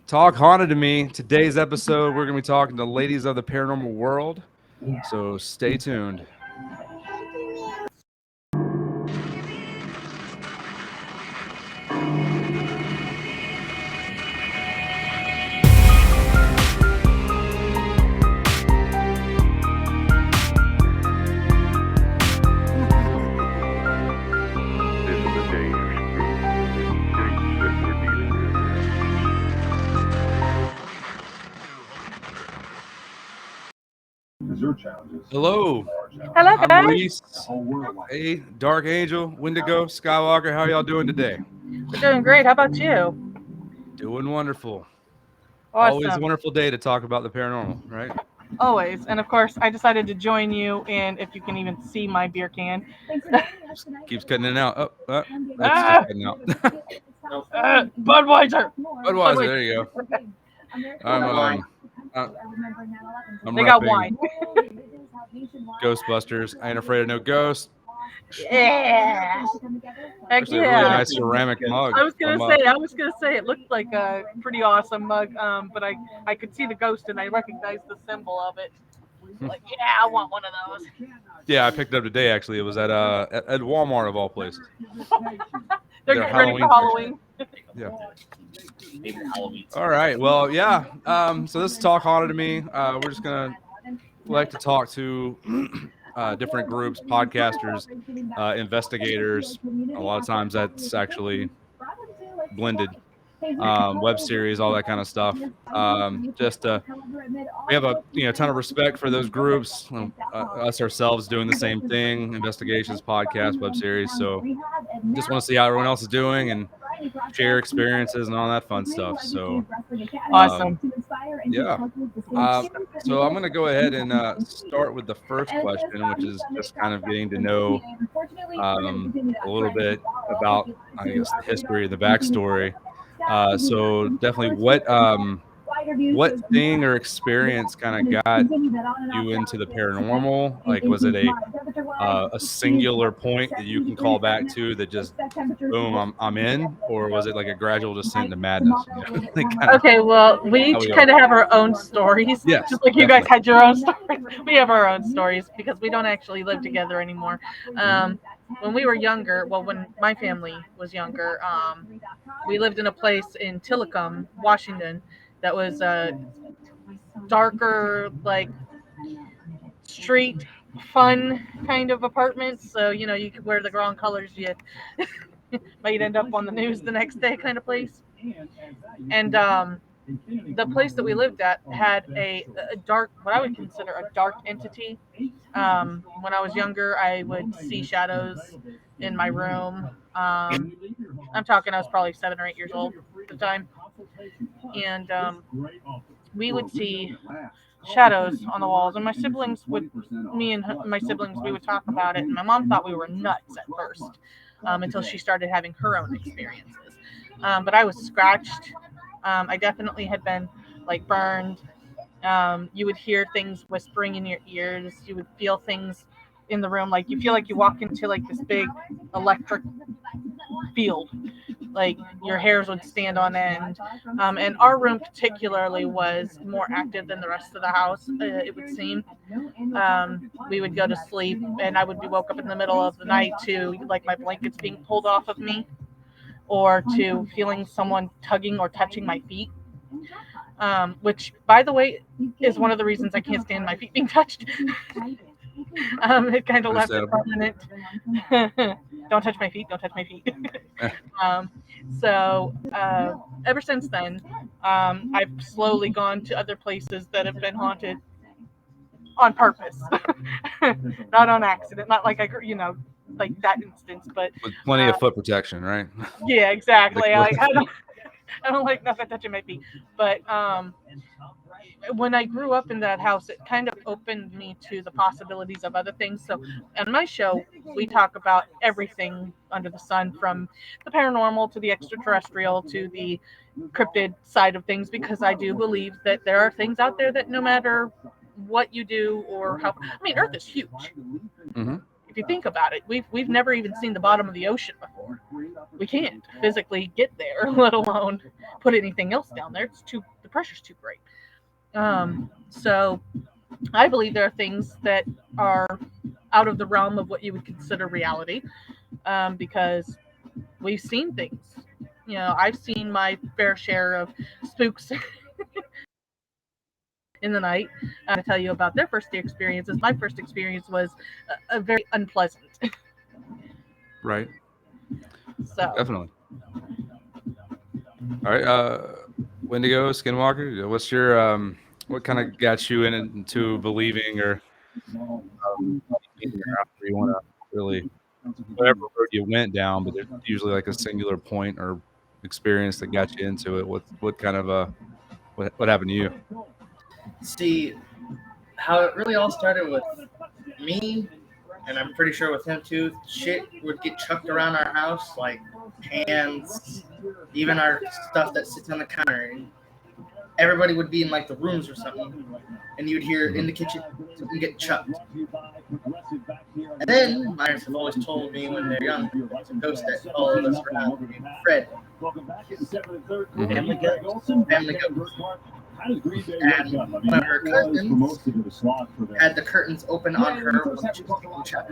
Talk Haunted to Me. Today's episode, we're going to be talking to ladies of the paranormal world. So stay tuned. Hello. Hello, I'm guys. Reece. Hey, Dark Angel, Wendigo, Skywalker. How y'all doing today? We're doing great. How about you? Doing wonderful. Always a Awesome. wonderful day to talk about the paranormal, right? Always. And of course, I decided to join you in, if you can even see my beer can. Keeps cutting in and out. Oh, that's Ah! just cutting out. Budweiser. Budweiser, there you go. I'm They got repping wine. Ghostbusters. I ain't afraid of no ghosts. Yeah. Heck Actually, a really yeah. nice ceramic mug. I was gonna say it looked like a pretty awesome mug, but I could see the ghost and I recognized the symbol of it. Like, yeah, I want one of those. Yeah, I picked it up today. Actually, it was at Walmart of all places. They're Their getting ready for Halloween Halloween. Yeah. All right. Well, yeah. So this is Talk Haunted to Me. We're just gonna like to talk to different groups, podcasters, investigators. A lot of times that's actually blended. Web series, all that kind of stuff. We have a ton of respect for those groups. Us ourselves doing the same thing: investigations, podcast, web series. So just want to see how everyone else is doing and share experiences and all that fun stuff. So Awesome. yeah. So I'm going to go ahead and start with the first question, which is just kind of getting to know a little bit about, I guess, the history, the backstory. So definitely, what thing or experience kind of got you into the paranormal? Like, was it a singular point that you can call back to that just boom, I'm in, or was it like a gradual descent into madness? Okay, well, we each kind of have our own stories. Yes, Just like you guys definitely. had your own stories. We have our own stories because we don't actually live together anymore. When we were younger, well, when my family was younger, we lived in a place in Tillicum, Washington, that was a darker, like, street fun kind of apartment. So, you could wear the wrong colors, you might end up on the news the next day kind of place. And the place that we lived at had a dark, what I would consider a dark entity. When I was younger, I would see shadows in my room. I'm talking, I was probably 7 or 8 years old at the time. And we would see shadows on the walls. And me and my siblings, we would talk about it. And my mom thought we were nuts at first, until she started having her own experiences. But I was scratched. I definitely had been, like, burned. You would hear things whispering in your ears. You would feel things in the room. Like, you feel like you walk into, like, this big electric field. Like, your hairs would stand on end. And our room particularly was more active than the rest of the house, it would seem. We would go to sleep and I would be woke up in the middle of the night to, like, my blankets being pulled off of me, or to feeling someone tugging or touching my feet. Which, by the way, is one of the reasons I can't stand my feet being touched. It kind of left it permanent. Don't touch my feet. Don't touch my feet. So ever since then, I've slowly gone to other places that have been haunted on purpose, not on accident. Not like like that instance, but with plenty of foot protection, right? Yeah, exactly. I don't like nothing touching my feet. But when I grew up in that house, it kind of opened me to the possibilities of other things. So on my show, we talk about everything under the sun, from the paranormal to the extraterrestrial to the cryptid side of things, because I do believe that there are things out there that no matter what you do or how, I mean, Earth is huge. Mm-hmm. If you think about it, we've never even seen the bottom of the ocean before. We can't physically get there, let alone put anything else down there. The pressure's too great. So I believe there are things that are out of the realm of what you would consider reality, because we've seen things. I've seen my fair share of spooks in the night. To tell you about their first experiences, my first experience was a very unpleasant. Right. So Definitely. All right. Wendigo, Skinwalker. What's your what kind of got you into believing or after you want to really whatever road you went down, but there's usually like a singular point or experience that got you into it. What kind of what happened to you? See, how it really all started with me, and I'm pretty sure with him too. Shit would get chucked around our house, like pans, even our stuff that sits on the counter. And everybody would be in like the rooms or something, and you'd hear in the kitchen something get chucked. And then my parents have always told me when they're young, it's a ghost that followed us around named Fred. Family ghost. Family ghost. And one of her cousins had the curtains open on her when she was taking shower.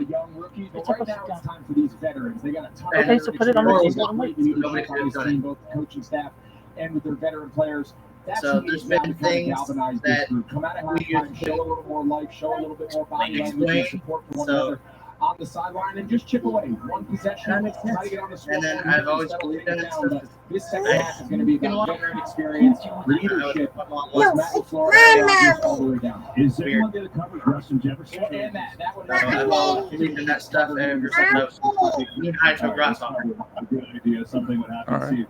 okay, so put it on the table and wait. Nobody could have done it. So there's been things that we just don't explain. So on the sideline and just chip away one possession. That makes sense. And then I've always believed in it. So this second half is going to be about veteran experience, leadership. Is there one that covers Rustin Jefferson? And that one. I've always believed in that stuff ever since I was high to a grasshopper. Good idea. Something would happen. All right.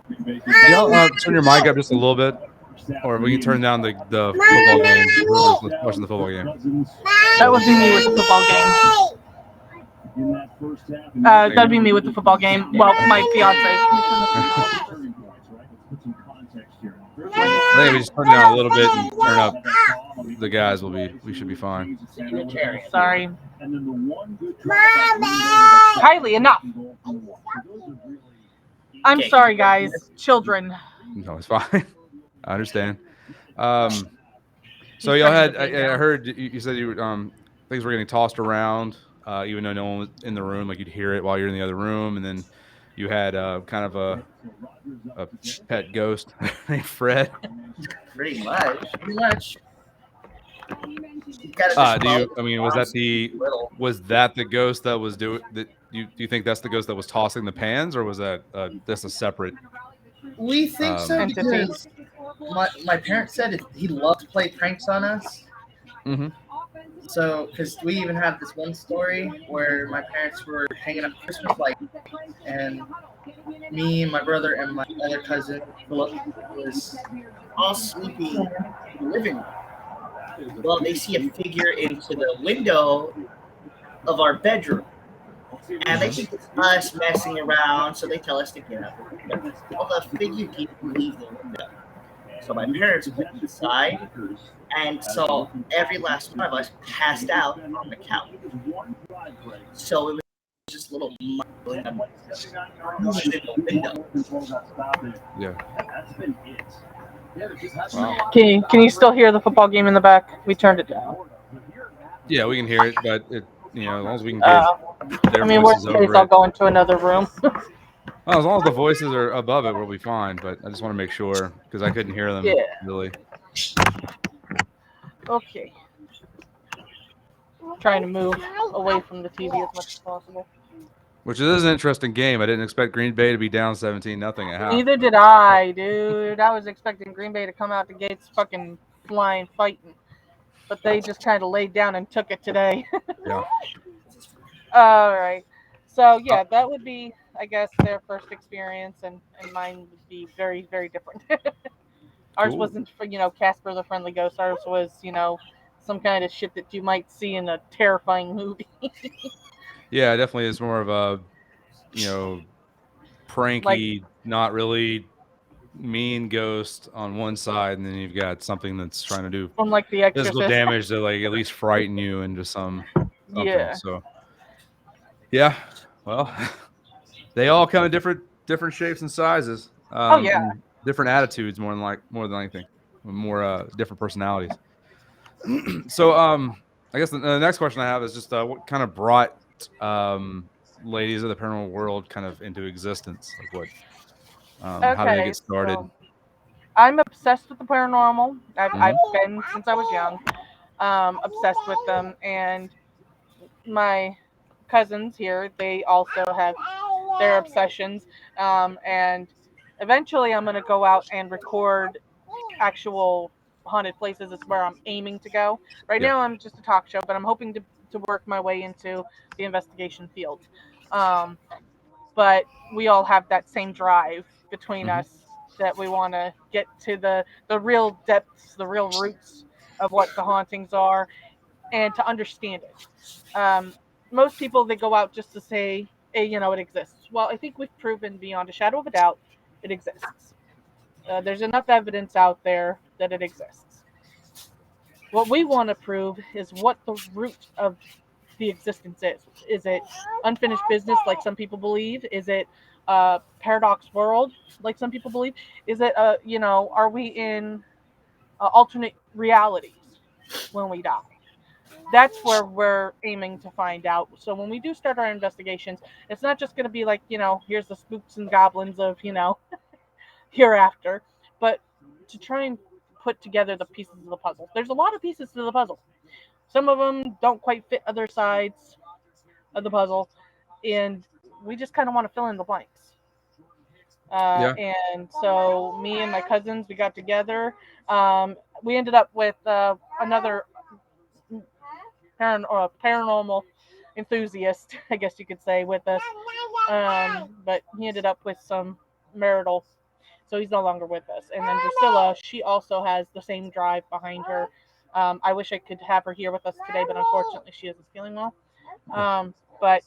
Y'all turn your mic up just a little bit, or we can turn down the football game. Whoever's watching the football game. That would be me with the football game. That'd be me with the football game. Well, my fiance. I think if we just turn it down a little bit and turn up the guys, we should be fine. Sorry. Kylie, enough. I'm sorry, guys. Children. No, it's fine. I understand. So y'all had. I heard you said you things were getting tossed around, even though no one was in the room. Like you'd hear it while you're in the other room, and then you had kind of a pet ghost named Fred. Pretty much. I mean, was that the ghost that was doing that? Do you think that's the ghost that was tossing the pans, or was that that's a separate? We think so because my parents said he loved to play pranks on us. Mm-hmm. So, because we even have this one story where my parents were hanging up Christmas lights, and me, my brother, and my other cousin Philip was all sleeping in the living room. Well, they see a figure into the window of our bedroom. And they think it's us messing around, so they tell us to get up. Well, the figure didn't leave the window. So my parents went inside and saw every last one of us passed out on the couch. So it was just little in the window. Yeah. Wow. Can you still hear the football game in the back? We turned it down. Yeah, we can hear it, but as long as we can get their voices over it. I'll go into another room. Well, as long as the voices are above it, we'll be fine. But I just want to make sure because I couldn't hear them really. Okay. Trying to move away from the TV as much as possible. Which is an interesting game. I didn't expect Green Bay to be down 17-0 at half. Neither did I, dude. I was expecting Green Bay to come out the gates fucking flying, fighting. But they just kind of laid down and took it today. Yeah. All right. So, yeah, that would be, I guess, their first experience, and mine would be very, very different. Ours wasn't, Casper the Friendly Ghost. Ours was, some kind of shit that you might see in a terrifying movie. Yeah, definitely. It's more of a, pranky, not really mean ghost on one side, and then you've got something that's trying to do from like the Exorcist. Physical damage to at least frighten you into something. Yeah. So, yeah. Well, they all come in different shapes and sizes. Oh yeah. different attitudes more than anything, more different personalities. So I guess the next question I have is just what kind of brought um ladies of the paranormal world kind of into existence? Like what how did it Okay, get started? so I'm obsessed with the paranormal. I've Hmm. been since I was young, obsessed with them, and my cousins here, they also have their obsessions. And eventually, I'm going to go out and record actual haunted places. It's where I'm aiming to go. Right Yeah. now, I'm just a talk show, but I'm hoping to work my way into the investigation field. Um, but we all have that same drive between Hmm. us that we want to get to the real depths, the real roots of what the hauntings are, and to understand it. Most people, they go out just to say, hey, it exists. Well, I think we've proven beyond a shadow of a doubt it exists. There's enough evidence out there that it exists. What we want to prove is what the root of the existence is. Is it unfinished business, like some people believe? Is it a paradox world, like some people believe? Is it, are we in alternate realities when we die? That's where we're aiming to find out. So when we do start our investigations, it's not just going to be like, here's the spooks and goblins of, hereafter, but to try and put together the pieces of the puzzle. There's a lot of pieces to the puzzle. Some of them don't quite fit other sides of the puzzle, and we just kind of want to fill in the blanks. Yeah. And so me and my cousins, we got together. We ended up with another paranormal enthusiast, I guess you could say, with us. But he ended up with some marital, so he's no longer with us. And then Drusilla, she also has the same drive behind her. I wish I could have her here with us today, but unfortunately, she isn't feeling well. Yeah. But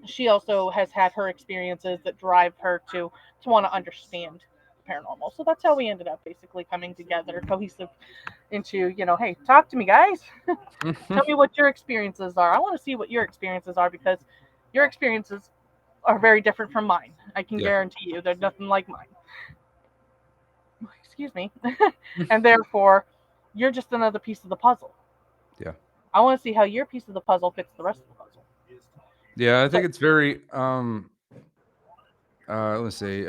she also has had her experiences that drive her to want to understand the paranormal. So that's how we ended up basically coming together, cohesive into, hey, talk to me, guys. Tell me what your experiences are. I want to see what your experiences are because your experiences are very different from mine. I can Yeah. guarantee you they're nothing like mine. Excuse me. And therefore, you're just another piece of the puzzle. Yeah. I want to see how your piece of the puzzle fits the rest of the puzzle. Yeah. I So, think it's very let's see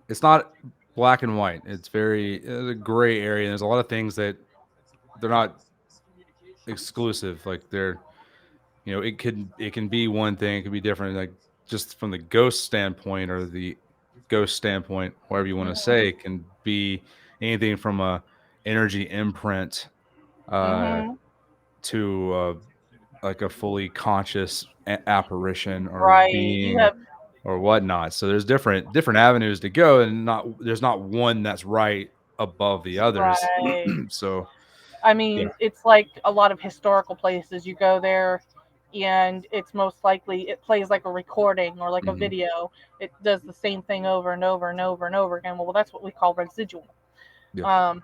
it's not black and white. It's very a gray area. There's a lot of things that they're not exclusive. Like they're it can be one thing, it could be different. Like just from the ghost standpoint or the ghost standpoint, whatever you want to say, mhm, it can be anything from a energy imprint uh mhm, to like a fully conscious apparition or right. You being have or whatnot. So there's different avenues to go, and not there's not one that's right above the others. right. So I yeah. mean, it's like a lot of historical places. You go there, and it's most likely it plays like a recording or like a Hmm. video. It does the same thing over and over and over and over again. Well, that's what we call residual. Yeah. Um,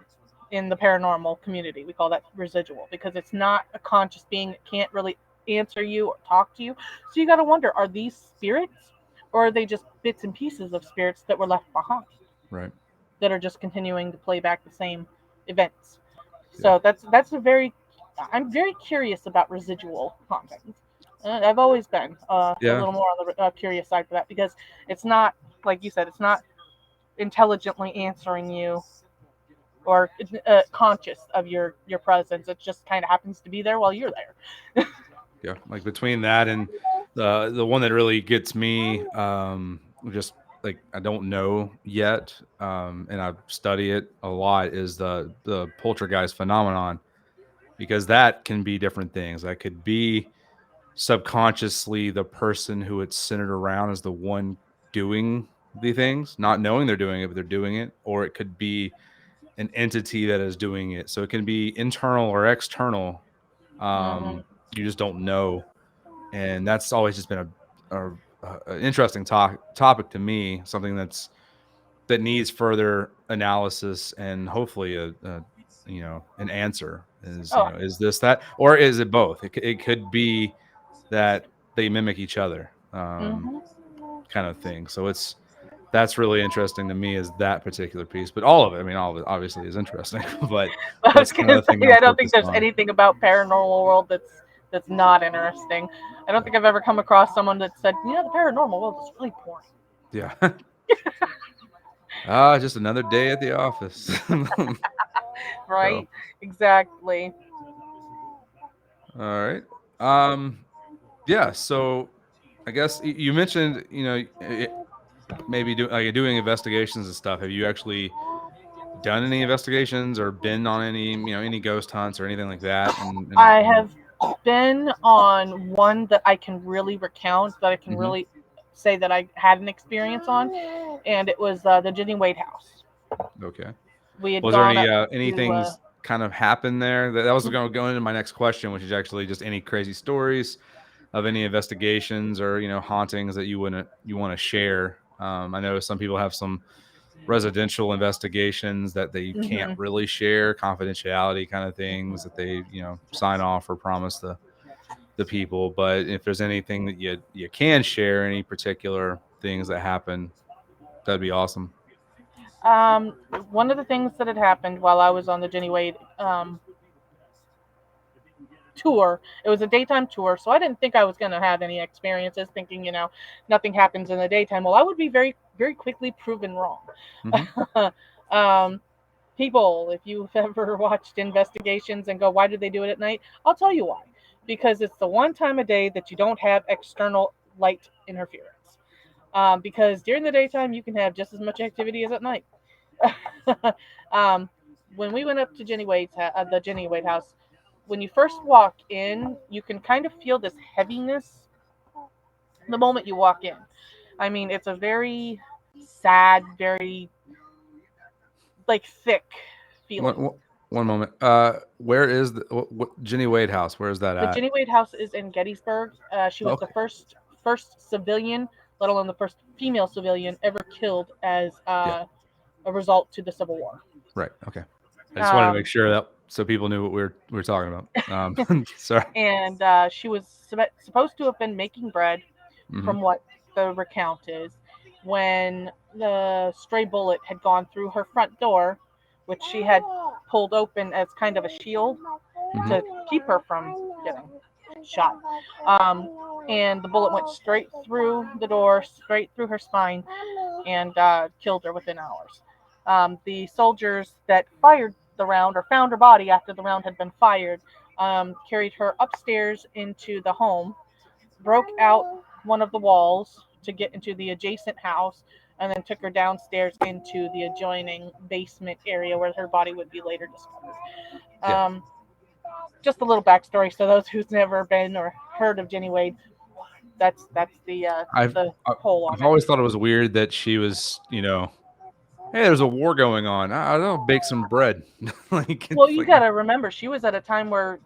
in the paranormal community, we call that residual because it's not a conscious being. It can't really answer you or talk to you. So you got to wonder: are these spirits, or are they just bits and pieces of spirits that were left behind Right. that are just continuing to play back the same events? Yeah. So that's a very I'm very curious about residual hauntings. I've always been a Yeah. little more on the curious side for that because it's not like you said, it's not intelligently answering you or conscious of your presence. It just kind of happens to be there while you're there. Yeah, like between that and the one that really gets me, just like I don't know yet, and I study it a lot is the poltergeist phenomenon because that can be different things. That could be subconsciously the person who it's centered around is the one doing the things, not knowing they're doing it, but they're doing it, or it could be an entity that is doing it. So it can be internal or external. Hmm. You just don't know, and that's always just been a interesting topic to me. Something that needs further analysis and hopefully a an answer is Oh, is this that or is it both? It could be that they mimic each other. hmm kind of thing. So that's really interesting to me is that particular piece. But all of it, I mean, all of it obviously is interesting, but I was that's kind of gonna the thing say I'm I don't think focused there's on. anything about paranormal world that's not interesting. I don't think I've ever come across someone that said, yeah, the paranormal world is really boring. Yeah. Just another day at the office. So, Right? Exactly. all right. Um, yeah. So, I guess you mentioned, maybe doing investigations and stuff. Have you actually done any investigations or been on any ghost hunts or anything like that? I have been on one that I can really recount, that I can Mhm. really say that I had an experience on, and it was the Ginny Wade house. Okay. We had Was there gone up any to. things kind of happen there? That was going to go into my next question, which is actually just any crazy stories of any investigations or hauntings that you want to share. I know some people have some residential investigations that they can't Mhm. really share, confidentiality kind of things that they sign off or promise the people. But if there's anything that you can share, any particular things that happen, that'd be awesome. Um, One of the things that had happened while I was on the Ginny Wade tour, it was a daytime tour, so I didn't think I was going to have any experiences, thinking, nothing happens in the daytime. Well, I would be very, very quickly proven wrong. Hmm. um, People, if you've ever watched investigations and go, why did they do it at night? I'll tell you why. Because it's the one time a day that you don't have external light interference. Because during the daytime, you can have just as much activity as at night. um, when we went up to the Jenny Wade house, when you first walk in, you can kind of feel this heaviness the moment you walk in. I mean, it's a very sad, very like thick One, feeling. one one moment. Where is what Jenny Wade house? Where is that The at? Jenny Wade house is in Gettysburg. She was the Okay. first civilian, let alone the first female civilian ever killed as Yeah. a result to the Civil War. Right. Okay. I just wanted to make Um, sure that so people knew what we were talking about. Sorry. and she was supposed to have been making bread, Hmm. from what the recount is, when the stray bullet had gone through her front door, which she had pulled open as kind of a shield Hmm. to keep her from getting shot. Um, and the bullet went straight through the door, straight through her spine, and killed her within hours. The soldiers that fired the round, or found her body after the round had been fired, carried her upstairs into the home, broke out one of the walls to get into the adjacent house, and then took her downstairs into the adjoining basement area where her body would be later discovered. Yeah. Um, just a little backstory, so those who's never been or heard of Jenny Wade, that's I've the I- whole I've on it. always thought it was weird that she was, hey, there's a war going on. I don't know, bake some bread. Like Well, it's you like, got to remember, she was at a time where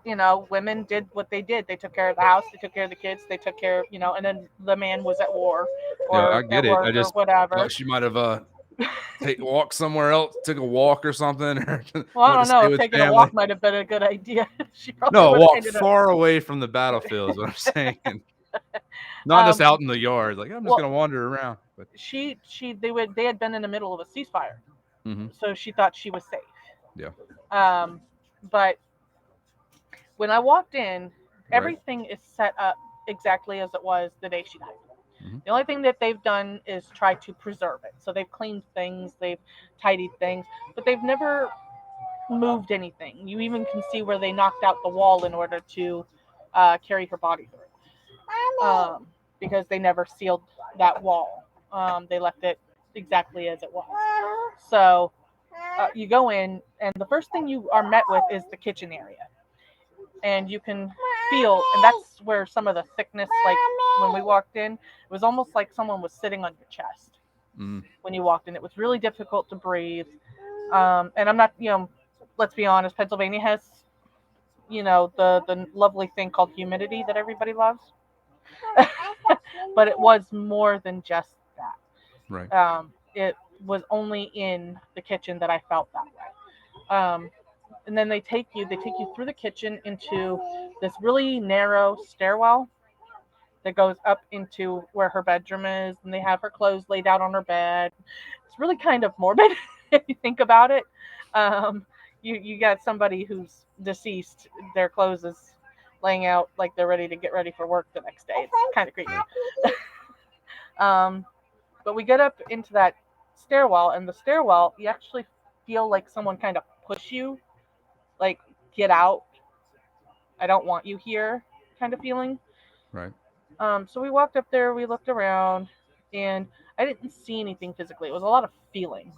women did what they did. They took care of the house, they took care of the kids, they took care, and then the man was at war yeah, I or get at it. I work or just whatever. thought she might have walk somewhere else, took a walk or something, or Well, I went to don't know stay if with taking a family. walk might have been a good idea. She probably No, would have walk ended up. far away from the battlefield is what I'm saying. Not just Um, out in the yard. Like I'm just well, gonna wander around. But they had been in the middle of a ceasefire, hmm, so she thought she was safe. yeah, Um, but when I walked in, right. everything is set up exactly as it was the day she died. Hmm. The only thing that they've done is try to preserve it. So they've cleaned things, they've tidied things, but they've never moved anything. You even can see where they knocked out the wall in order to carry her body through, because they never sealed that wall. They left it exactly as it was. So you go in, and the first thing you are met with is the kitchen area, and you can feel, and that's where some of the thickness, like when we walked in, it was almost like someone was sitting on your chest Mm, when you walked in. It was really difficult to breathe. And I'm not, let's be honest, Pennsylvania has, the lovely thing called humidity that everybody loves. But it was more than just right. that. It was only in the kitchen that I felt that way. And then they take you through the kitchen into this really narrow stairwell that goes up into where her bedroom is, and they have her clothes laid out on her bed. It's really kind of morbid if you think about it. Um, you got somebody who's deceased, their clothes is laying out like they're ready to get ready for work the next day. It's kind of creepy. Right. Um, but we get up into that stairwell, and the stairwell, you actually feel like someone kind of push you, like, get out. I don't want you here kind of feeling. Right. So we walked up there, we looked around, and I didn't see anything physically. It was a lot of feeling,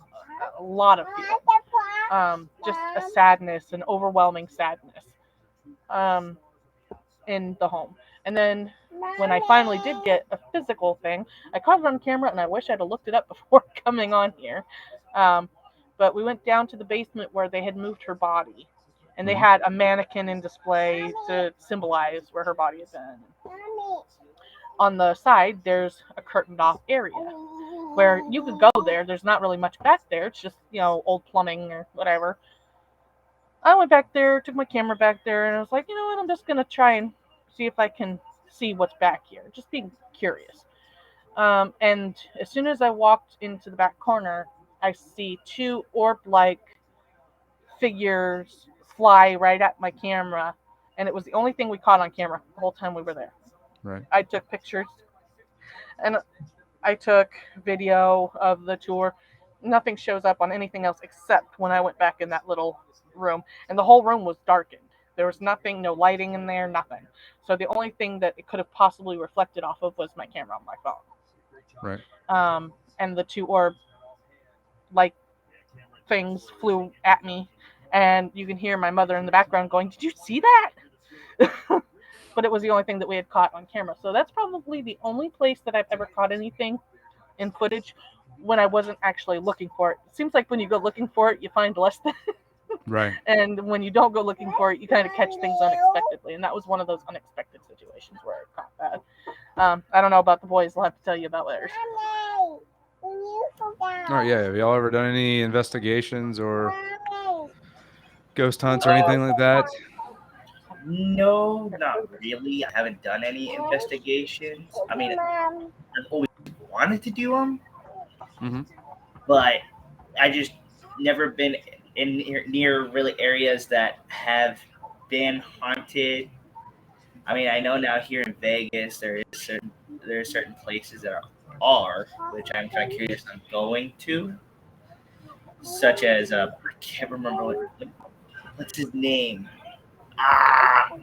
a lot of feeling. Just a sadness, an overwhelming sadness um, in the home. And then when I finally did get a physical thing, I caught it on camera, and I wish I'd have looked it up before coming on here. Um, but we went down to the basement where they had moved her body, and they Mhm. had a mannequin in display to symbolize where her body had been. On the side, there's a curtained off area where you could go there. There's not really much back there. It's just, old plumbing or whatever. I went back there, took my camera back there, and I was like, you know what? I'm just going to try and see if I can see what's back here. Just being curious. And as soon as I walked into the back corner, I see two orb like figures fly right at my camera. And it was the only thing we caught on camera the whole time we were there. Right. I took pictures and I took video of the tour. Nothing shows up on anything else except when I went back in that little room. And the whole room was darkened. There was nothing, no lighting in there, nothing. So the only thing that it could have possibly reflected off of was my camera on my phone. Right. And the two orb like things flew at me. And you can hear my mother in the background going, "Did you see that?" But it was the only thing that we had caught on camera. So that's probably the only place that I've ever caught anything in footage when I wasn't actually looking for it. It seems like when you go looking for it, you find less than, Right. and when you don't go looking for it, you kind of catch things unexpectedly. And that was one of those unexpected situations where I caught that. I don't know about the boys. I'll have to tell you about theirs. All right. Yeah. Have y'all ever done any investigations or ghost hunts or anything like that? No, not really. I haven't done any investigations. I mean, I've always wanted to do them, Mm-hmm. but I just never been in near really areas that have been haunted. I mean, I know now here in Vegas there are certain places that are, which I'm kind of curious on going to, such as I can't remember what's his name. Ah,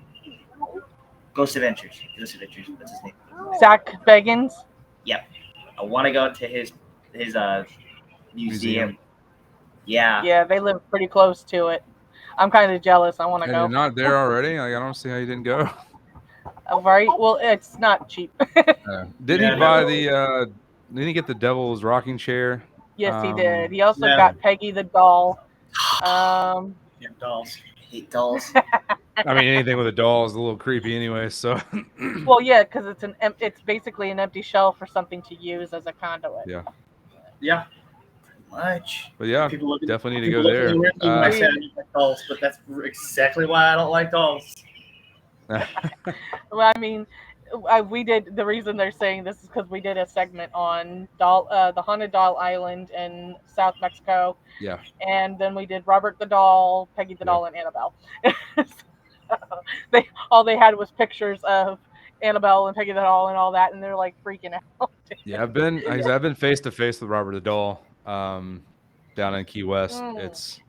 Ghost Adventures. Ghost Adventures. What's his name? Zach Beggins. Yep. I want to go to his museum. Yeah. Yeah, they live pretty close to it. I'm kind of jealous. I want to And you're go. not there already? Like, I don't see how you didn't go. Right? Well, it's not cheap. Did Yeah, he buy no. the? Did he get the devil's rocking chair? Yes, he did. He also Yeah. got Peggy the doll. Yeah, dolls. I hate dolls. I mean, anything with a doll is a little creepy anyway. So. Well, yeah, because it's basically an empty shell for something to use as a conduit. Yeah. Yeah. Pretty much. But yeah, People look definitely need to people go look at there. me weirdly when I say I don't like dolls, but that's exactly why I don't like dolls. Well, I mean, we did. The reason they're saying this is because we did a segment on the haunted doll island in South Mexico, Yeah. and then we did Robert the doll, Peggy the Yeah. doll, and Annabelle. So all they had was pictures of Annabelle and Peggy the doll and all that, and they're like freaking out. Yeah, I've been face to face with Robert the Doll down in Key West. Mm. It's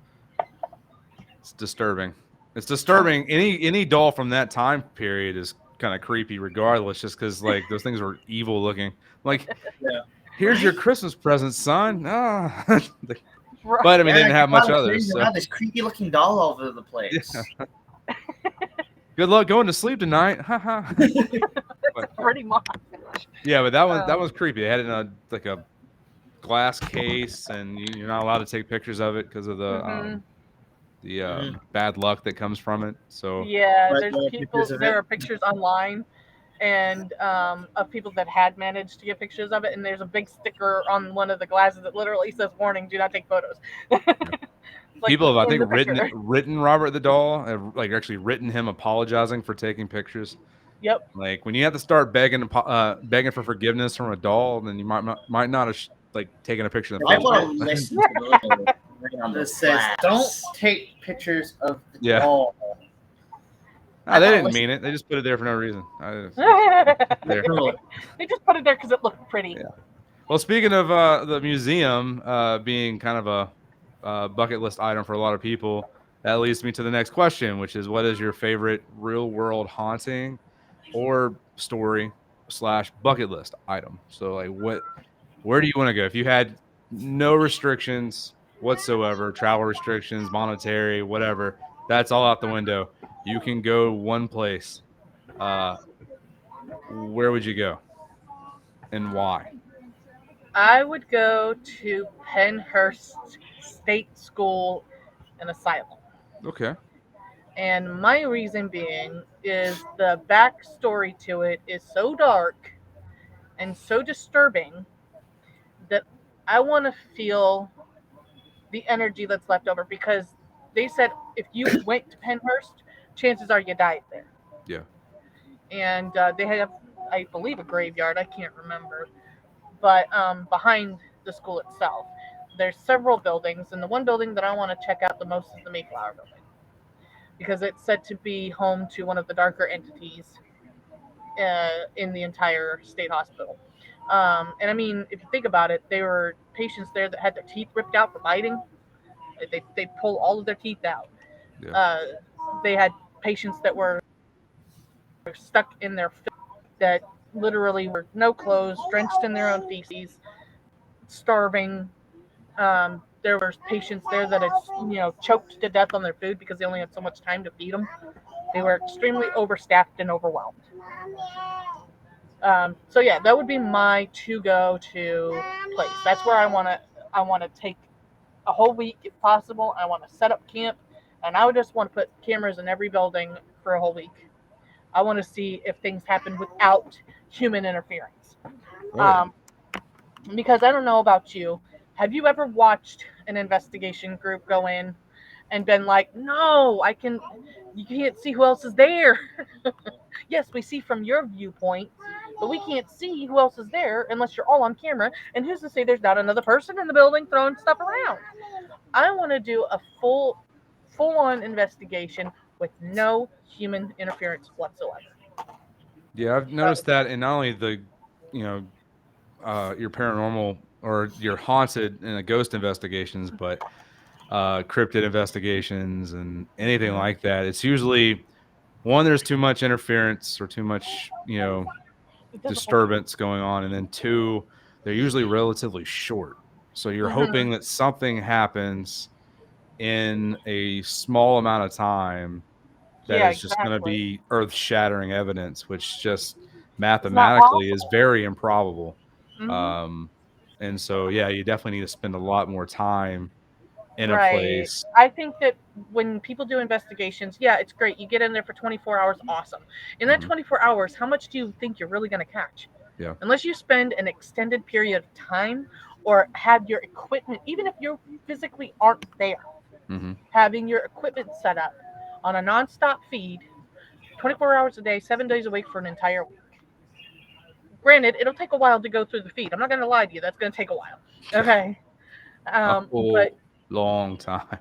disturbing. It's disturbing. Any doll from that time period is kind of creepy, regardless, just because like those things were evil looking. Like, Yeah. here's your Christmas present, son. Ah. Right. But I mean, they Yeah, didn't have much others. There's So. this creepy looking doll all over the place. Yeah. Good luck going to sleep tonight. Haha. Pretty much. Yeah, but that was creepy. They had it in a glass case, and you're not allowed to take pictures of it because of the bad luck that comes from it. So Yeah, Right, there's there are people. pictures of There it. are pictures online, and of people that had managed to get pictures of it. And there's a big sticker on one of the glasses that literally says, "Warning: Do not take photos." Like, people have, I in the think, picture. written Robert the Doll, have, like actually written him apologizing for taking pictures. Yep. Like when you have to start begging for forgiveness from a doll, then you might not have like taken a picture in the I first want place. to listen to the ring on the This says, don't flaps. take pictures of the Yeah. doll. Nah, I they want to didn't listen mean it. They just put it there for no reason. There. to They just put it there because it looked pretty. Yeah. Well, speaking of the museum being kind of a bucket list item for a lot of people, that leads me to the next question, which is, what is your favorite real world haunting or story slash bucket list item? So, like, where do you want to go if you had no restrictions whatsoever, travel restrictions, monetary, whatever? That's all out the window. You can go one place. Uh, where would you go and why? I would go to Penhurst State School and Asylum. Okay. And my reason being is the backstory to it is so dark and so disturbing that I want to feel the energy that's left over because they said if you went to Penhurst, chances are you died there. Yeah. And they have, I believe, a graveyard. I can't remember, but behind the school itself, there's several buildings, and the one building that I want to check out the most is the Mayflower building because it's said to be home to one of the darker entities in the entire state hospital. And I mean, if you think about it, there were patients there that had their teeth ripped out for biting. They pull all of their teeth out. Yeah. Uh, they had patients that were stuck in their that literally were no clothes, drenched in their own feces, starving. There were patients there that had choked to death on their food because they only had so much time to feed them. They were extremely overstaffed and overwhelmed. So yeah, that would be my to go to place. That's where I want to take a whole week if possible. I want to set up camp, and I would just want to put cameras in every building for a whole week. I want to see if things happen without human interference. Oh yeah. Um, because I don't know about you. Have you ever watched an investigation group go in and been like, no, you can't see who else is there. Yes, we see from your viewpoint, but we can't see who else is there unless you're all on camera. And who's to say there's not another person in the building throwing stuff around? I want to do a full on investigation with no human interference whatsoever. Yeah, I've That noticed that in not only the, you know, your paranormal or your haunted and ghost investigations, but cryptid investigations and anything Mhm. like that. It's usually one, there's too much interference or too much, It doesn't look. disturbance going on, and then two, they're usually relatively short. So you're Hmm. hoping that something happens in a small amount of time that Yeah, is just going to exactly. be earth-shattering evidence, which just It's not mathematically is possible. very improbable. Hmm. Um, and so, yeah, you definitely need to spend a lot more time in a Right. place. I think that when people do investigations, yeah, it's great. You get in there for 24 hours, awesome. In that Hmm. 24 hours, how much do you think you're really going to catch? Yeah. Unless you spend an extended period of time or have your equipment, even if you physically aren't there, Hmm. having your equipment set up on a nonstop feed, 24 hours a day, 7 days a week for an entire week. Granted, it'll take a while to go through the feed. I'm not going to lie to you. That's going to take a while. Yeah. Okay. A But whole long time.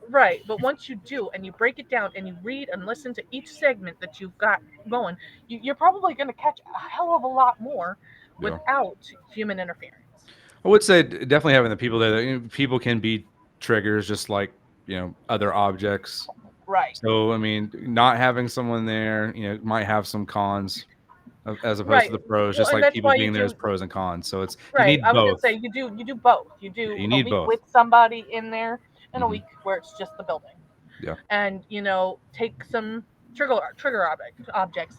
right, but once you do and you break it down and you read and listen to each segment that you've got going, you're probably going to catch a hell of a lot more Yeah. without human interference. I would say definitely having the people there. People can be triggers, just like other objects. Right, So I mean, not having someone there, might have some cons as opposed to right. the pros. Well, Just and like that's people why you being there is do. pros and cons. So you Right, need I was going to both. say you do both. You Yeah, do you a need week both. with somebody in there and a Hmm. week where it's just the building, Yeah. and take some trigger objects.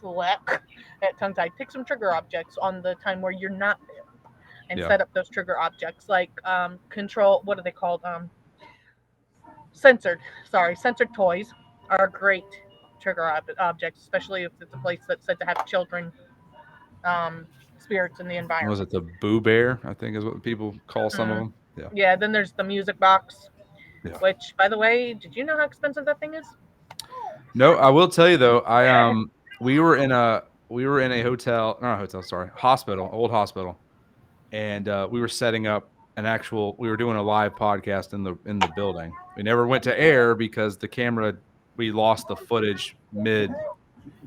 At tongue tied. Take some trigger objects on the time where you're not there and Yeah. set up those trigger objects like control. What are they called? Censored. Sorry, censored toys are great trigger objects, especially if it's a place that's said to have children um, spirits in the What was environment. it? The Boo Bear, I think, is what people call some of Hmm. them. Yeah. Yeah. Then there's the music box, Yeah. which, by the way, did you know how expensive that thing is? No, I will tell you though. We were in we were in a hotel, not a hotel, sorry, hospital, old hospital, and we were setting up we were doing a live podcast in the building. We never went to air because the camera, we lost the footage mid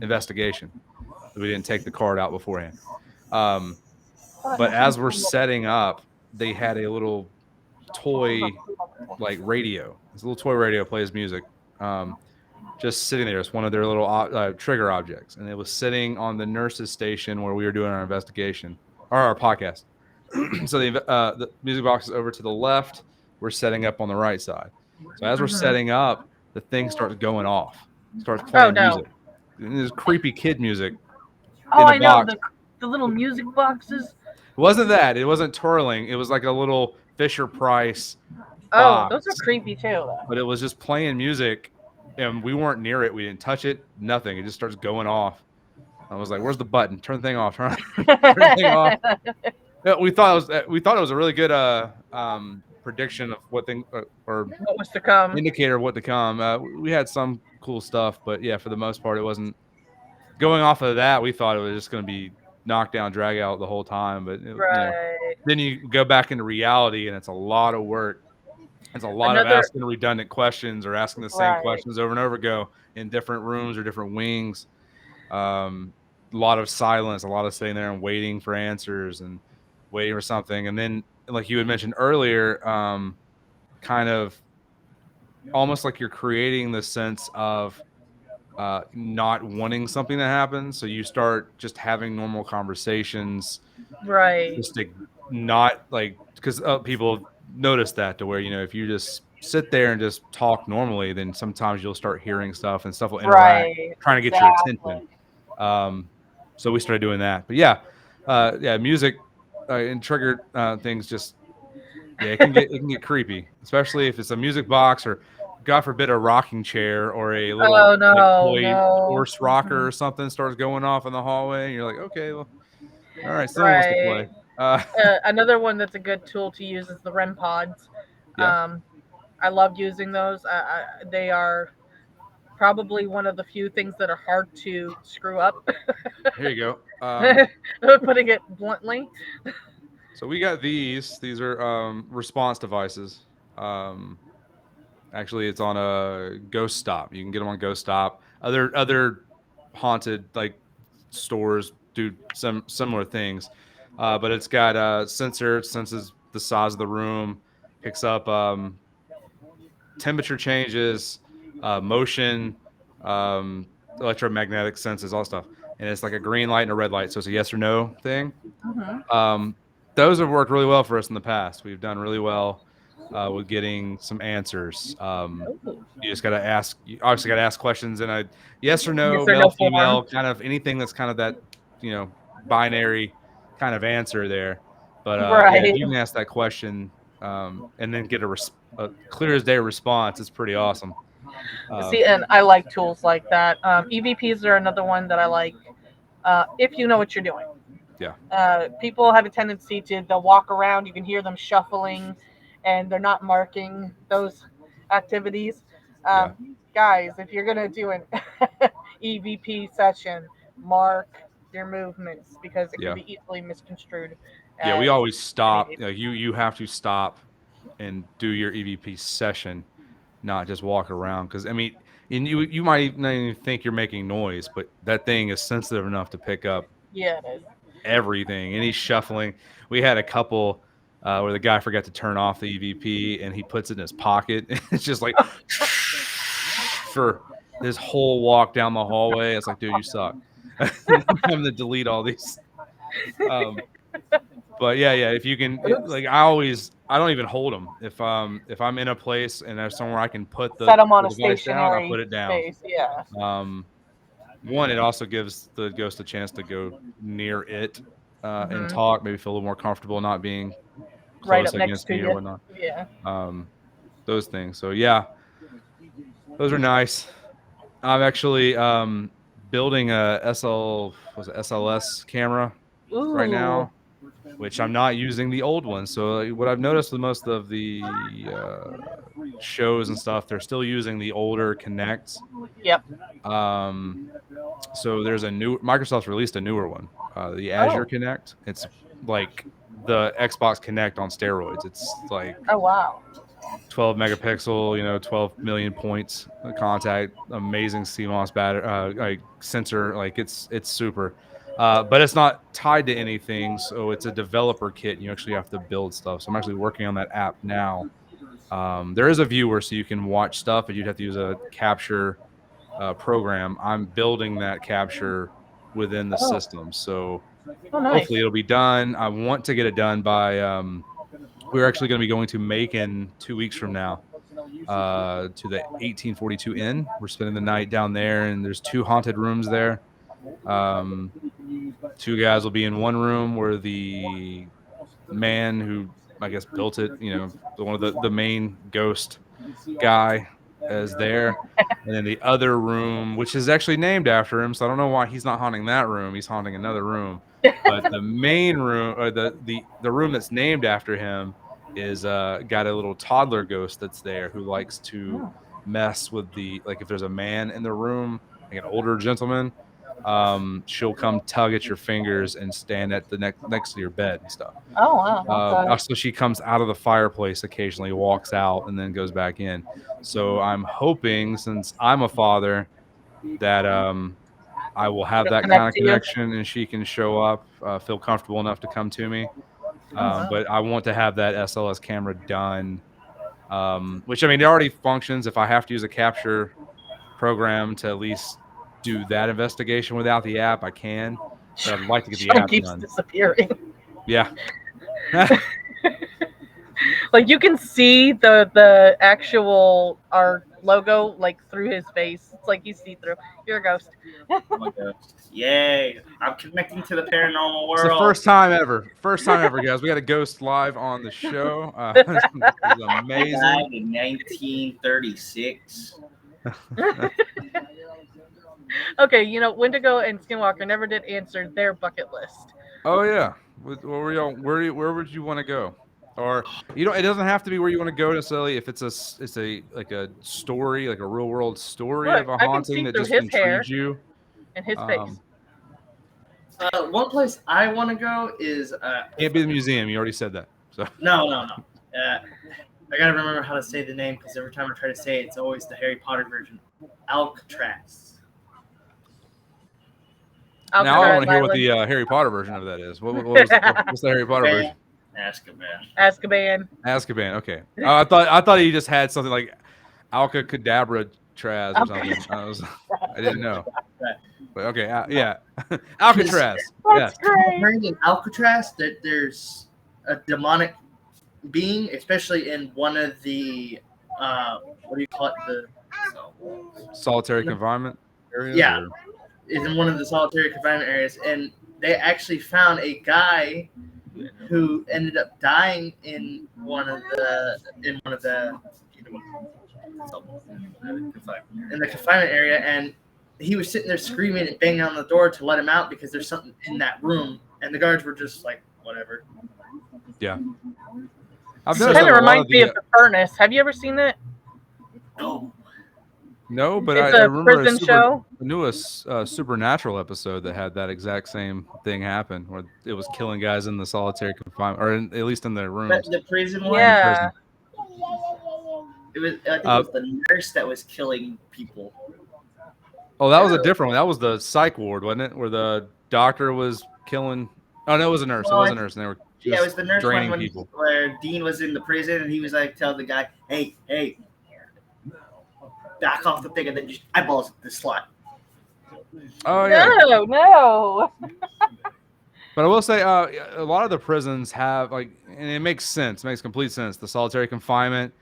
investigation. We didn't take the card out beforehand. Um, but as we're setting up, they had a little toy like radio. This little toy radio plays music. Just sitting there. It's one of their little trigger objects, and it was sitting on the nurse's station where we were doing our investigation or our podcast. So the music box is over to the left. We're setting up on the right side. So as we're Mhm. setting up, the thing starts going off, starts Oh playing no. music. And there's creepy kid music Oh, in a I know box. the little music boxes. It wasn't that. It wasn't twirling. It was like a little Fisher Price Oh, those are box, creepy too. but it was just playing music, and we weren't near it. We didn't touch it. Nothing. It just starts going off. I was like, "Where's the button? Turn the thing off. Turn the thing off." Yeah, we thought it was a really good prediction of what thing or What was to come? indicator of what to come. We had some cool stuff, but yeah, for the most part, it wasn't going off of that. We thought it was just going to be knockdown, drag out the whole time, but Right. then you go back into reality, and it's a lot of work. It's a lot of Another. asking redundant questions or asking the same Right. questions over and over ago in different rooms or different wings. A lot of silence, a lot of sitting there and waiting for answers and waiting for something. And then, like you had mentioned earlier, kind of almost like you're creating the sense of not wanting something to happen. So you start just having normal conversations, Right. just to not like, because people notice that to where, if you just sit there and just talk normally, then sometimes you'll start hearing stuff and stuff will interact, Right. trying to get your attention. Exactly. So we started doing that. But yeah, music and triggered things just yeah, it can get creepy, especially if it's a music box or God forbid a rocking chair or a little Oh like no, toy no. horse rocker or something starts going off in the hallway. And you're like, okay, well, all right, someone wants to Right. play. Another one that's a good tool to use is the REM pods. Yeah, Um, I love using those. They are probably one of the few things that are hard to screw up. here you go. Putting it bluntly. So we got these. These are response devices. Um, Actually, it's on a Ghost Stop. You can get them on Ghost Stop. Other haunted like stores do some similar things, but it's got a sensor. It senses the size of the room, picks up temperature changes, motion, electromagnetic senses, all stuff. And it's like a green light and a red light, so it's a yes or no thing. Hmm. Um, those have worked really well for us in the past. We've done really well with getting some answers. You just got to ask. You obviously got to ask questions in a yes or no, Yes or male, no form. female, kind of anything that's kind of that binary kind of answer there. But yeah, if Right. you can ask that question and then get a clear as day response, it's pretty awesome. Uh, See, and I like tools like that. EVPs are another one that I like. If you know what you're doing. yeah, People have a tendency to they'll walk around. You can hear them shuffling, and they're not marking those activities. yeah, Guys, if you're gonna do an EVP session, mark your movements because it can yeah, be easily misconstrued yeah. We as always stop. any. You have to stop and do your EVP session, not just walk around. Because I mean, and you might not even think you're making noise, but that thing is sensitive enough to pick up Yeah, it is. everything. Any shuffling. We had a couple where the guy forgot to turn off the EVP and he puts it in his pocket. It's just like for this whole walk down the hallway. It's like, dude, you suck. I'm having to delete all these. Um, but yeah. If you can, Oops. like, I don't even hold them. If I'm in a place and there's somewhere I can put Set them on the a device down, I'll stationary put it down. space. Yeah. Um, One, it also gives the ghost a chance to go near it and Hmm. talk, maybe feel a little more comfortable not being Right close up next against to me or you. whatnot. Yeah. Um, those things. So yeah, those are nice. I'm actually building a SLS camera right Ooh. now. which I'm not using the old one. So what I've noticed with most of the shows and stuff, they're still using the older Kinects. Yep. So there's a new Microsoft's released a newer one, the Azure Oh. Kinect. It's like the Xbox Kinect on steroids. It's like Oh wow. 12 megapixel, 12 million points of contact, amazing CMOS battery, like sensor, like it's super. But it's not tied to anything, so it's a developer kit, and you actually have to build stuff. So I'm actually working on that app now. There is a viewer, so you can watch stuff, but you'd have to use a capture program. I'm building that capture within the Oh. system, so Oh nice. hopefully it'll be done. I want to get it done by. We're actually going to be going to Macon 2 weeks from now to the 1842 Inn. We're spending the night down there, and there's 2 haunted rooms there. 2 guys will be in one room where the man who I guess built it, one of the main ghost guy is there. And then the other room, which is actually named after him, so I don't know why he's not haunting that room. He's haunting another room. But the main room, or the room that's named after him, is got a little toddler ghost that's there who likes to Oh. mess with like if there's a man in the room, like an older gentleman, she'll come tug at your fingers and stand at the next to your bed and stuff. Oh wow. Okay. So she comes out of the fireplace occasionally, walks out, and then goes back in. So I'm hoping, since I'm a father, that I will have She'll that kind connect of to you. connection, and she can show up, feel comfortable enough to come to me. Oh wow. But I want to have that SLS camera done, which I mean, it already functions. If I have to use a capture program to at least do that investigation without the app, I can. But I'd like to get the Sean app keeps done. disappearing. Yeah. Like you can see the actual our logo like through his face. It's like you see through. You're a ghost. Oh my God. Yay! I'm connecting to the paranormal It's the world. first time ever. First time ever, guys. We got a ghost live on the show. This is amazing. Died in 1936. Okay, Wendigo and Skinwalker never did answer their bucket list. Oh yeah. Where were y'all? Where would you want to go? Or it doesn't have to be where you want to go necessarily. If it's a like a story, like a real world story Look, of a I can haunting see that through just his hair intrigues you. and his face. One place I want to go is Can't be the museum. You already said that. So no. I gotta remember how to say the name because every time I try to say it, it's always the Harry Potter version. Alcatraz. now I want to hear what Island. the Harry Potter version of that is. What's the Harry Potter version? Azkaban. Azkaban. Okay. I thought he just had something like Alcacadabra Traz or something. I didn't know. But okay, yeah, Alcatraz. That's Yes. great. Apparently in Alcatraz, that there's a demonic being, especially in one of the what do you call it? The Solitary confinement areas. Yeah. Or? Is in one of the solitary confinement areas, and they actually found a guy who ended up dying in one of the in the confinement area, and he was sitting there screaming and banging on the door to let him out because there's something in that room, and the guards were just like, whatever. Yeah. I've It noticed kind that of a lot reminds me of the furnace. Have you ever seen that? No, but It's I a remember prison show. the newest Supernatural episode that had that exact same thing happen, where it was killing guys in the solitary confinement, or at least in their rooms. the prison one. Yeah. It was. I think it was the nurse that was killing people. Oh, that was a different one. That was the psych ward, wasn't it? Where the doctor was killing. Oh no, it was a nurse. It was a nurse, and they were it was the nurse draining one people. where Dean was in the prison, and he was like, tell the guy, hey, back off the thing, and then just eyeballs the slot. Oh yeah. No. But I will say, a lot of the prisons have and it makes sense. It makes complete sense. The solitary confinement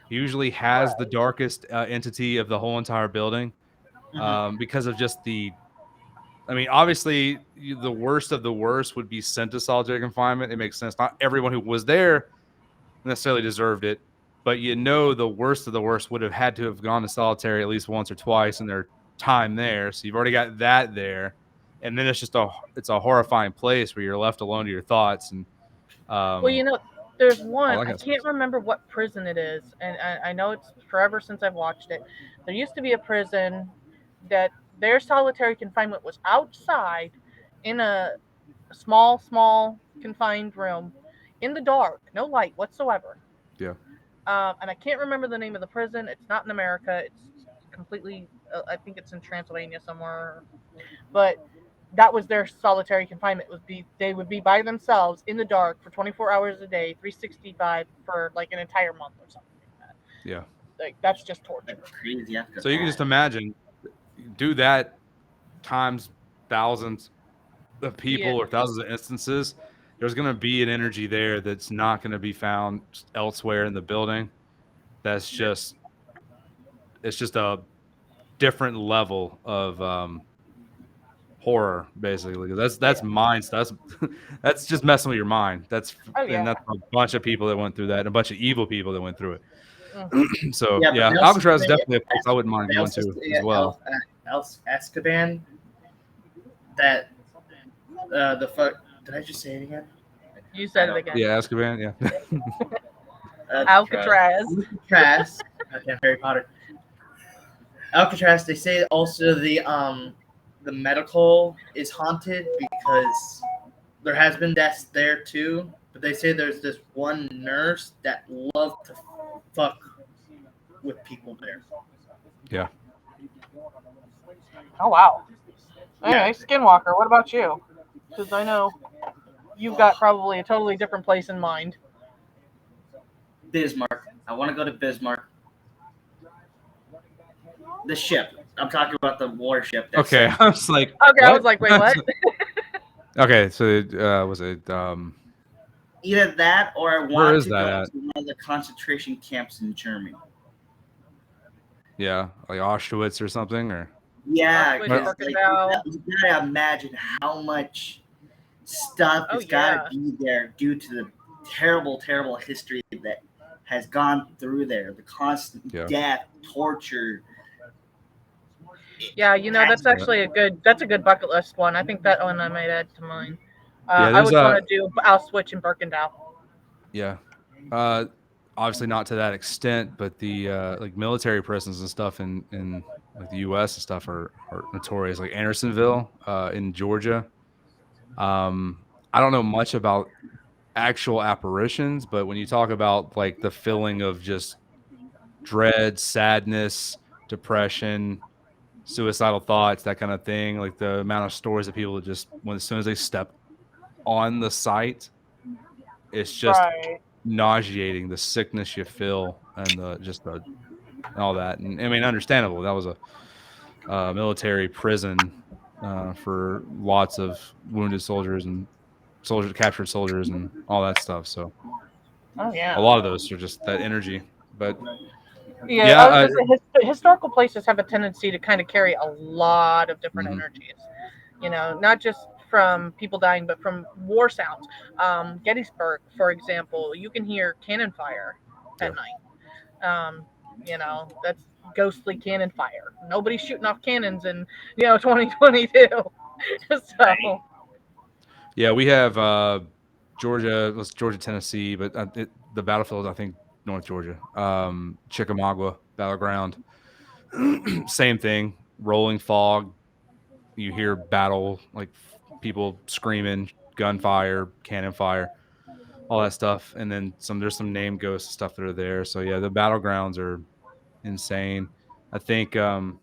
usually has the darkest entity of the whole entire building, because of just I mean, obviously, the worst of the worst would be sent to solitary confinement. It makes sense. Not everyone who was there necessarily deserved it, but the worst of the worst would have had to have gone to solitary at least once or twice in their time there. So you've already got that there. and then it's a horrifying place where you're left alone to your thoughts and Well, um there's all one. that I kind of stuff. can't remember what prison it is, and I know it's forever since I've watched it. There used to be a prison that their solitary confinement was outside in a small confined room in the dark, no light whatsoever. Yeah. And I can't remember the name of the prison. It's not in America. It's completely. I think it's in Transylvania somewhere. But that was their solitary confinement. Would be they would be by themselves in the dark for 24 hours a day, 365 for like an entire month or something like that. Yeah. Like that's just torture. That's crazy after So you can that. just imagine, do that times thousands of Yeah. people or thousands of instances. There's going to be an energy there that's not going to be found elsewhere in the building. That's just it's just a different level of horror, basically. 'Cause that's Yeah. mind. That's that's just messing with your mind. Oh And yeah. that's a bunch of people that went through that, and a bunch of evil people that went through it. Hmm. So Yeah, but yeah, they also Alcatraz is say definitely a place I wouldn't mind they going also to say as well. Azkaban that the fuck. Did I just say it again? You I said it don't. again. Yeah, Azkaban. Yeah, Alcatraz. Alcatraz. Goddamn Harry Potter. Alcatraz. They say also the medical is haunted because there has been deaths there too. But they say there's this one nurse that loved to fuck with people there. yeah. Oh wow. Yeah. Anyway, Skinwalker. What about you? Because I know you've got probably a totally different place in mind. Bismarck. I want to go to Bismarck. The ship. I'm talking about the warship. That's Okay, I was like, Okay, I was what? like, wait, what? Okay, so was it either that or I where want is to that go at? to one of the concentration camps in Germany. Yeah, like Auschwitz or something, or Yeah, Auschwitz, Well, because like Birkenau. you gotta imagine how much stuff Oh has got to yeah. be there due to the terrible history that has gone through there. The constant yeah, death, torture. Yeah, It has that's yeah, actually a good bucket list one. I think that one I might add to mine. yeah. I There's would want to do Auschwitz and Birkenau. yeah, uh, obviously not to that extent, but the like military prisons and stuff in like the U.S. and stuff are notorious. Like Andersonville in Georgia. I don't know much about actual apparitions, but when you talk about like the feeling of just dread, sadness, depression, suicidal thoughts, that kind of thing, like the amount of stories that people just when as soon as they step on the site, it's just Right. nauseating, the sickness you feel and the just the all that. And I mean, understandable. That was a military prison for lots of wounded soldiers and soldiers, captured soldiers, and all that stuff. So Oh a yeah. lot of those are just that energy. But Yeah, yeah, I was gonna say historical places have a tendency to kind of carry a lot of different mhm, energies. Not just from people dying, but from war sounds. Gettysburg, for example, you can hear cannon fire yeah, at night. That's ghostly cannon fire. Nobody's shooting off cannons in 2022. right. So yeah. We have Georgia, was Georgia, Tennessee, but the battlefield, I think, North Georgia, Chickamauga battleground, same thing. Rolling fog. You hear battle, like people screaming, gunfire, cannon fire, all that stuff, and then some. There's some name ghost stuff that are there. So yeah, the battlegrounds are insane. I think it's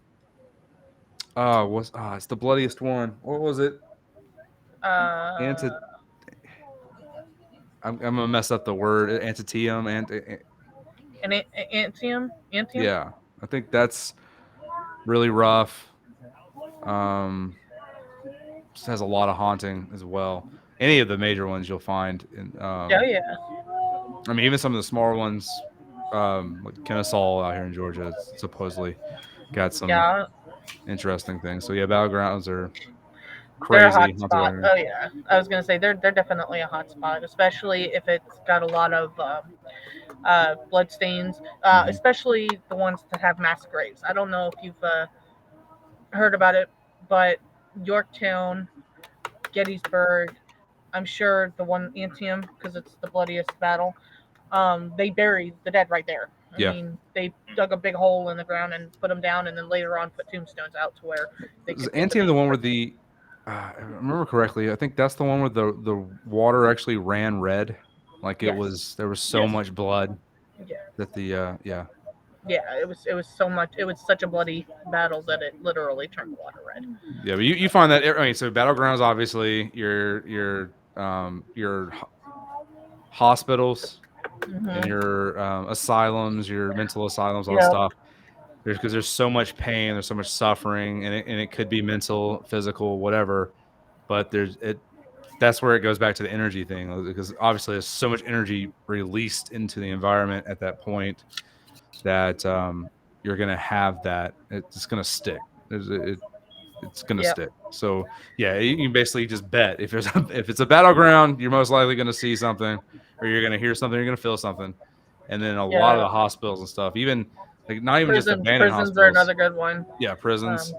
the bloodiest one. What was it? uh, Anti I'm gonna mess up the word. Antitium and Antium. yeah. I think that's really rough. Um just has a lot of haunting as well. Any of the major ones you'll find in Oh yeah, I mean even some of the smaller ones like Kennesaw out here in Georgia it's supposedly got some yeah. interesting things. So yeah, battlegrounds are They're a crazy. hot Haunted spot. area. Oh yeah, I was gonna say they're definitely a hot spot, especially if it's got a lot of blood stains, Mhm. especially the ones that have mass graves. I don't know if you've heard about it, but Yorktown, Gettysburg. I'm sure the one Antietam because it's the bloodiest battle. They buried the dead right there. I Yeah. mean, they dug a big hole in the ground and put them down, and then later on put tombstones out to where they Is could get the Antietam the names one where written. the if I remember correctly, I think that's the one where the water actually ran red. Like it Yes. was there was so Yes. much blood Yeah. that the yeah. Yeah. It was so much. It was such a bloody battle that it literally turned the water red. Yeah, but you find that I mean, so battlegrounds obviously your hospitals and Hmm. your asylums, your mental asylums, all that Yeah. stuff. There's because there's so much pain, there's so much suffering, and it could be mental, physical, whatever. But that's where it goes back to the energy thing because obviously there's so much energy released into the environment at that point that you're gonna have that. It's gonna stick. It's gonna Yep. stick. So yeah, you can basically just bet if if it's a battleground, you're most likely gonna see something, or you're gonna hear something, you're gonna feel something. And then a lot of Yeah. the hospitals and stuff, even like not even just Prisons. abandoned Prisons are hospitals, another good one. yeah, Um, prisons.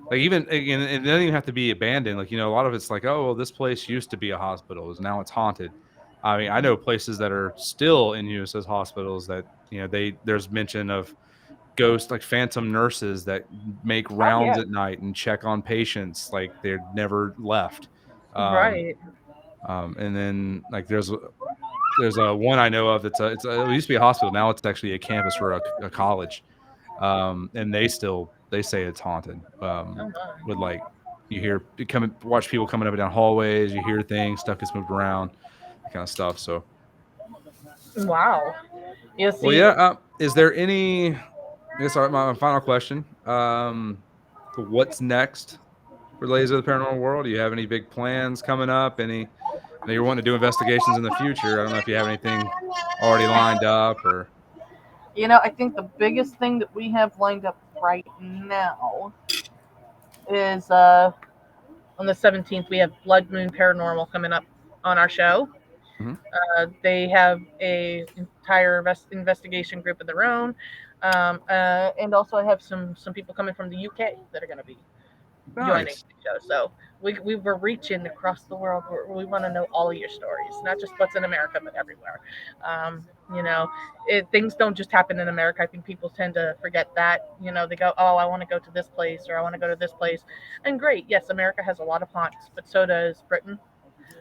Like even and it doesn't even have to be abandoned. Like a lot of it's like, oh, well, this place used to be a hospital, is now it's haunted. I mean, I know places that are still in use as hospitals that there's mention of ghost like phantom nurses that make oh rounds yeah. at night and check on patients like they're never left. Um, Right. and then like there's a one I know of that's it used to be a hospital, now it's actually a campus for a college. And they say it's haunted. Oh my. With like you hear you come watch people coming up and down hallways, you hear things, stuff gets moved around, that kind of stuff. So Wow. You well, see, yeah. Is there any? I guess my final question. What's next for Ladies of the Paranormal World? Do you have any big plans coming up? I know you're wanting to do investigations in the future. I don't know if you have anything already lined up or. I think the biggest thing that we have lined up right now is on the 17th we have Blood Moon Paranormal coming up on our show. Mhm. They have a entire investigation group of their own, and also I have some people coming from the UK that are going to be joining Nice. the show. So we were reaching across the world. We want to know all of your stories, not just what's in America, but everywhere. Um, you know, things don't just happen in America. I think people tend to forget that. They go, oh, I want to go to this place or I want to go to this place. And great, yes, America has a lot of haunts, but so does Britain,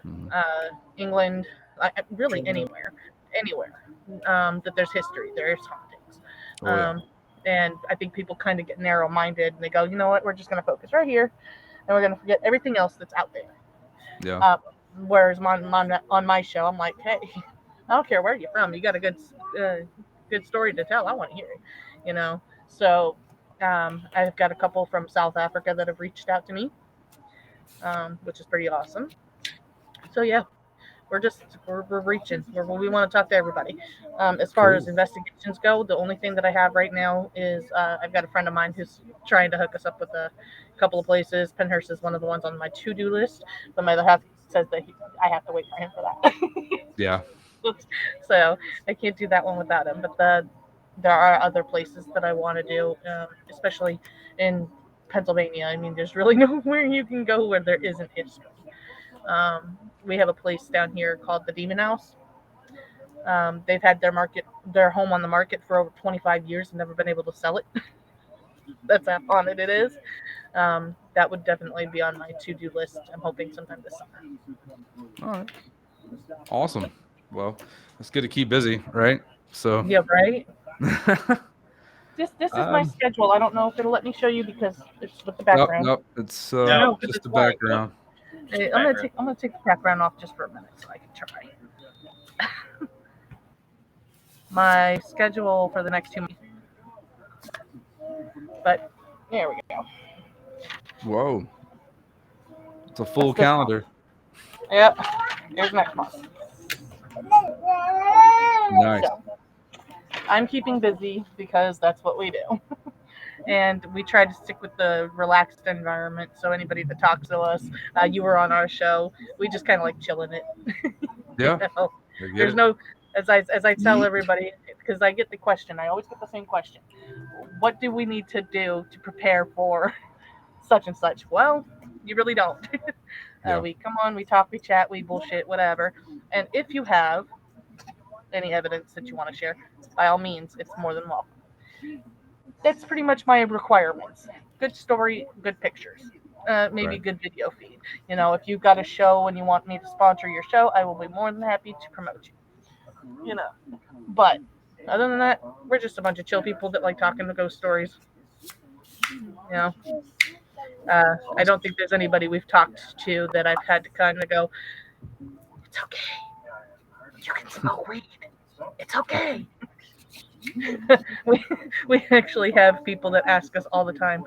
Mhm. England, really anywhere that there's history, there's hauntings. Oh yeah. Um, and I think people kind of get narrow minded and they go, you know what, we're just going to focus right here and we're going to forget everything else that's out there. Yeah. Uh, whereas on my show, I'm like, hey, I don't care where you're from. You got a good story to tell. I want to hear it. You know. So I've got a couple from South Africa that have reached out to me, which is pretty awesome. So yeah, we're reaching. We want to talk to everybody. As far as Cool. investigations go, the only thing that I have right now is I've got a friend of mine who's trying to hook us up with a couple of places. Penhurst is one of the ones on my to-do list, but my other half says that I have to wait for him for that. Yeah. So I can't do that one without him. But there are other places that I want to do, especially in Pennsylvania. I mean, there's really nowhere you can go where there isn't history. We have a place down here called the Demon House. They've had their home on the market for over 25 years and never been able to sell it. That's how haunted it is. That would definitely be on my to-do list. I'm hoping sometime this summer. All right. Awesome. Well, it's good to keep busy, right? So. Yeah, right. This is my um. schedule. I don't know if it'll let me show you because it's with the Nope. background. Nope. It's No, No, because just it's the white. background. I'm gonna take the background off just for a minute so I can try. My schedule for the next 2 months. But there we go. Whoa. It's a That's full this month. calendar. Yep. Here's next month. Nice. So I'm keeping busy because that's what we do. And we try to stick with the relaxed environment. So anybody that talks to us, you were on our show, we just kind of like chilling it. you Yeah. know, I get there's it. no as I tell everybody because I get the question. I always get the same question. What do we need to do to prepare for such and such? Well, You really don't. Yeah. We come on, we talk, we chat, we bullshit, whatever. And if you have any evidence that you want to share, by all means, it's more than welcome. That's pretty much my requirements. Good story, good pictures, maybe Right. good video feed. If you've got a show and you want me to sponsor your show, I will be more than happy to promote you. You know, but other than that, we're just a bunch of chill people that like talking to ghost stories. You know, I Awesome. don't think there's anybody we've talked to that I've had to kind of go, it's okay, you can smoke weed, it's okay. we we actually have people that ask us all the time.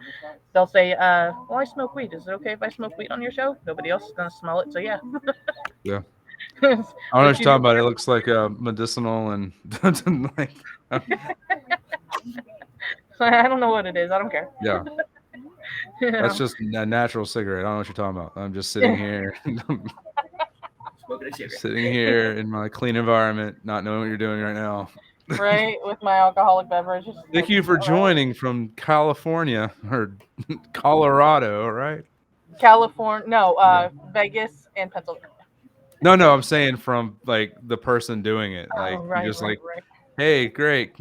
They'll say, "Well, I smoke weed. Is it okay if I smoke weed on your show? Nobody else is gonna smell it, so yeah." Yeah. I don't know what But you're talking about. It looks like medicinal and like I don't know what it is. I don't care. yeah. You That's know. just a natural cigarette. I don't know what you're talking about. I'm just sitting here, Smoking a cigarette. sitting here in my clean environment, not knowing what you're doing right now. Right, with my alcoholic beverages. Thank you for joining from California or Colorado, right? California, no, Yeah. Vegas and Pennsylvania. No, no, I'm saying from like the person doing it. Oh, Like you right, just right, like, right. hey, great.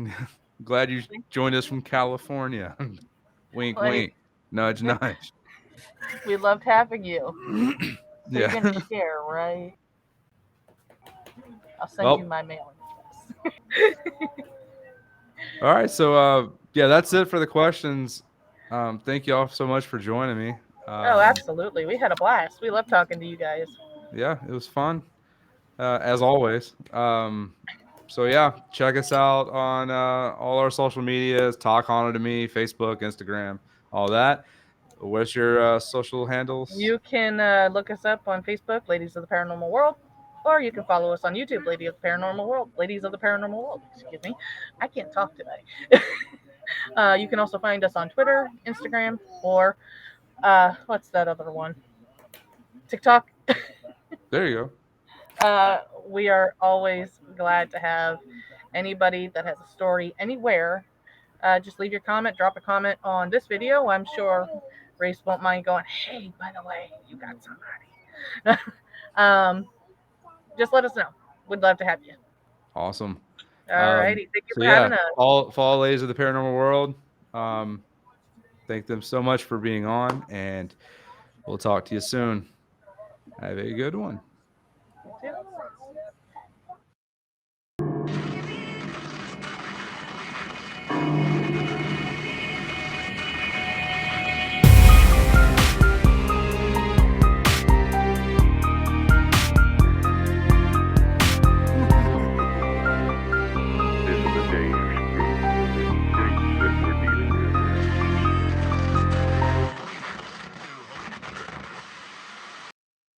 Glad you joined us from California. Wink, Like, wink. Nudge, nudge. we loved having you. So you're Yeah. gonna share, right? I'll send you Well, my mailing address. all right. So yeah, that's it for the questions. Thank you all so much for joining me. Oh, absolutely. We had a blast. We love talking to you guys. Yeah, it was fun. As always. So yeah, check us out on all our social medias, Talk Honor to Me, Facebook, Instagram, all that. What's your social handles? You can look us up on Facebook, Ladies of the Paranormal World, or you can follow us on YouTube, Lady of the Paranormal World, Ladies of the Paranormal World. Excuse me, I can't talk today. You can also find us on Twitter, Instagram, or what's that other one? TikTok. There you go. Uh, we are always glad to have anybody that has a story anywhere. Just leave your comment, drop a comment on this video. I'm sure Reece won't mind going, hey, by the way, you got somebody. um, just let us know. We'd love to have you. Awesome. All righty. Thank you So for yeah, having us. follow Ladies of the Paranormal World. Thank them so much for being on, and we'll talk to you soon. Have a good one.